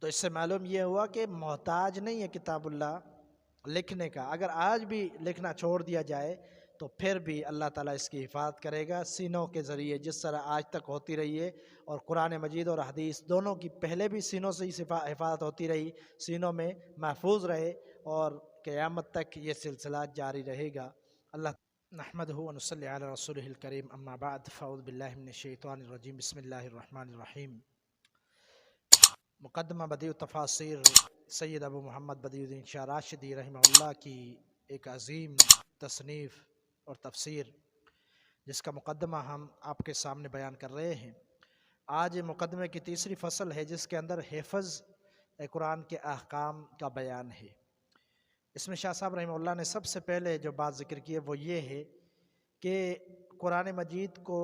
تو اس سے معلوم یہ ہوا کہ محتاج نہیں ہے کتاب اللہ لکھنے کا. اگر آج بھی لکھنا چھوڑ دیا جائے تو پھر بھی اللہ تعالیٰ اس کی حفاظت کرے گا سینوں کے ذریعے، جس طرح آج تک ہوتی رہی ہے. اور قرآن مجید اور حدیث دونوں کی پہلے بھی سینوں سے ہی حفاظت ہوتی رہی، سینوں میں محفوظ رہے، اور قیامت تک یہ سلسلہ جاری رہے گا. اللہ نحمدہ و نصلی علی رسولہ الکریم. اما بعد فاعوذ باللہ من الشیطان الرجیم. بسم اللہ الرحمن الرحیم. مقدمہ بدیع التفاسیر سید ابو محمد بدیع الدین شاہ راشدی رحمہ اللہ کی ایک عظیم تصنیف اور تفسیر، جس کا مقدمہ ہم آپ کے سامنے بیان کر رہے ہیں. آج مقدمے کی تیسری فصل ہے، جس کے اندر حفظ قرآن کے احکام کا بیان ہے. اس میں شاہ صاحب رحمہ اللہ نے سب سے پہلے جو بات ذکر کی ہے وہ یہ ہے کہ قرآن مجید کو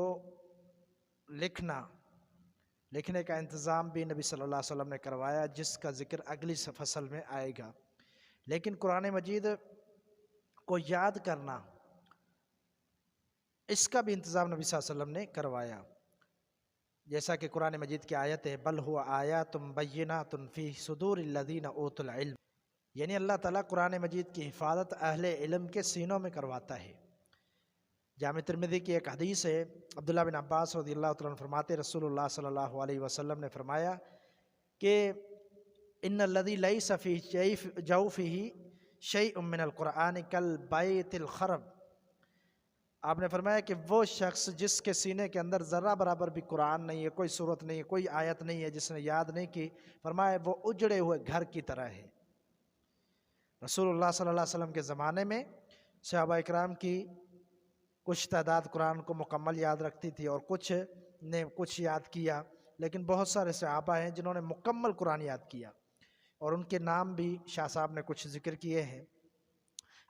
لکھنے کا انتظام بھی نبی صلی اللہ علیہ وسلم نے کروایا، جس کا ذکر اگلی فصل میں آئے گا. لیکن قرآن مجید کو یاد کرنا، اس کا بھی انتظام نبی صلی اللہ علیہ وسلم نے کروایا. جیسا کہ قرآن مجید کی آیت ہے بل ہوا آیات بینات فی صدور الذین اوتوا العلم، یعنی اللہ تعالیٰ قرآن مجید کی حفاظت اہل علم کے سینوں میں کرواتا ہے. جامع ترمذی کی ایک حدیث ہے، عبداللہ بن عباس رضی اللہ تعالیٰ عنہ فرماتے رسول اللہ صلی اللہ علیہ وسلم نے فرمایا کہ ان الذی لیس فی جوفہ شیء من القرآن کالبیت الخرب. آپ نے فرمایا کہ وہ شخص جس کے سینے کے اندر ذرہ برابر بھی قرآن نہیں ہے، کوئی صورت نہیں ہے، کوئی آیت نہیں ہے جس نے یاد نہیں کی، فرمایا وہ اجڑے ہوئے گھر کی طرح ہے. رسول اللہ صلی اللہ علیہ وسلم کے زمانے میں صحابہ اکرام کی کچھ تعداد قرآن کو مکمل یاد رکھتی تھی، اور کچھ نے کچھ یاد کیا، لیکن بہت سارے صحابہ ہیں جنہوں نے مکمل قرآن یاد کیا، اور ان کے نام بھی شاہ صاحب نے کچھ ذکر کیے ہیں.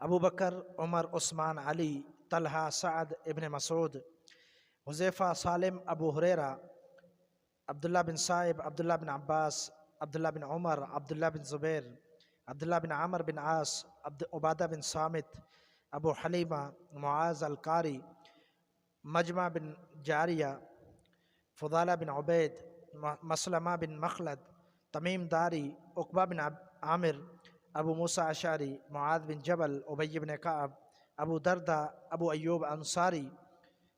ابو بکر، عمر، عثمان، علی، طلحہ، سعد ابن مسعود، حذیفہ، سالم، ابو ہریرہ، عبداللہ بن صائب، عبداللہ بن عباس، عبداللہ بن عمر، عبداللہ بن زبیر، عبداللہ بن عامر بن عاص، عبادہ بن صامت، ابو حلیمہ، معاذ القاری، مجمع بن جاریہ، فضالہ بن عبید، مسلمہ بن مخلد، تمیم داری، عقبہ بن عامر، ابو موسیٰ اشعری، معاذ بن جبل، ابی بن کعب، ابو دردہ، ابو ایوب انصاری،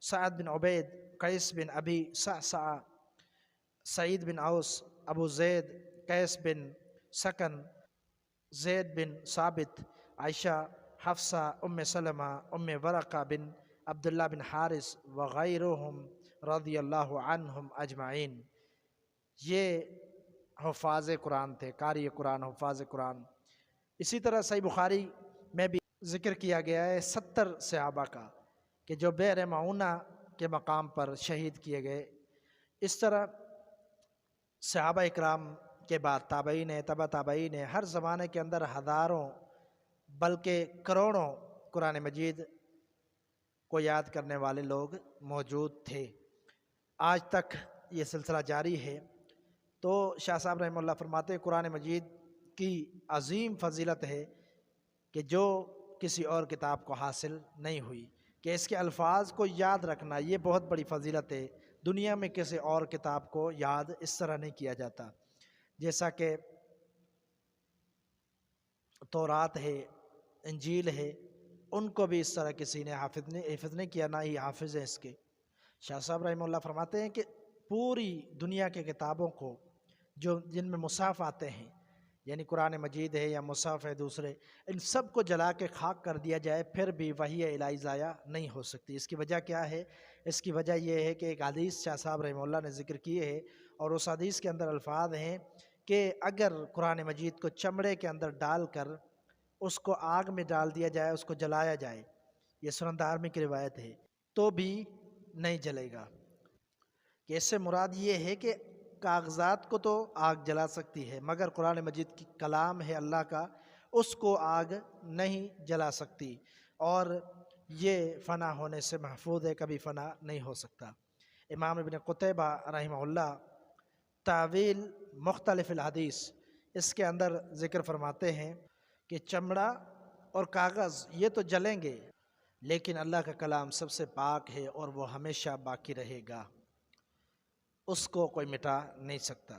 سعد بن عبید، قیس بن ابی صعصع، سعید بن اوس، ابو زید، قیس بن سکن، زید بن ثابت، عائشہ، حفصہ، ام سلمہ، ام ورقہ بن عبداللہ بن حارث وغیرہم رضی اللہ عنہم اجمعین. یہ حفاظ قرآن تھے، قاری قرآن، حفاظ قرآن. اسی طرح صحیح بخاری میں بھی ذکر کیا گیا ہے 70 صحابہ کا کہ جو بئر معونہ کے مقام پر شہید کیے گئے. اس طرح صحابہ اکرام کے بعد تابعین، تبع تابعین، ہر زمانے کے اندر ہزاروں بلکہ کروڑوں قرآن مجید کو یاد کرنے والے لوگ موجود تھے. آج تک یہ سلسلہ جاری ہے. تو شاہ صاحب رحمہ اللہ فرماتے ہیں قرآن مجید کی عظیم فضیلت ہے کہ جو کسی اور کتاب کو حاصل نہیں ہوئی، کہ اس کے الفاظ کو یاد رکھنا یہ بہت بڑی فضیلت ہے. دنیا میں کسی اور کتاب کو یاد اس طرح نہیں کیا جاتا. جیسا کہ تورات ہے، انجیل ہے، ان کو بھی اس طرح کسی نے حفظ نہیں کیا، نہ ہی حافظ ہے اس کے. شاہ صاحب رحمہ اللہ فرماتے ہیں کہ پوری دنیا کے کتابوں کو جن میں مصحف آتے ہیں، یعنی قرآن مجید ہے یا مصحف ہے دوسرے، ان سب کو جلا کے خاک کر دیا جائے پھر بھی وحی الہی ضائع نہیں ہو سکتی. اس کی وجہ کیا ہے؟ اس کی وجہ یہ ہے کہ ایک حدیث شاہ صاحب رحمہ اللہ نے ذکر کی ہے، اور اس حدیث کے اندر الفاظ ہیں کہ اگر قرآن مجید کو چمڑے کے اندر ڈال کر اس کو آگ میں ڈال دیا جائے، اس کو جلایا جائے، یہ سنن دارمی کی روایت ہے، تو بھی نہیں جلے گا. کہ اس سے مراد یہ ہے کہ کاغذات کو تو آگ جلا سکتی ہے، مگر قرآن مجید کی کلام ہے اللہ کا، اس کو آگ نہیں جلا سکتی، اور یہ فنا ہونے سے محفوظ ہے، کبھی فنا نہیں ہو سکتا. امام ابن قتیبہ رحمہ اللہ تعویل مختلف الحدیث، اس کے اندر ذکر فرماتے ہیں کہ چمڑا اور کاغذ یہ تو جلیں گے، لیکن اللہ کا کلام سب سے پاک ہے اور وہ ہمیشہ باقی رہے گا، اس کو کوئی مٹا نہیں سکتا.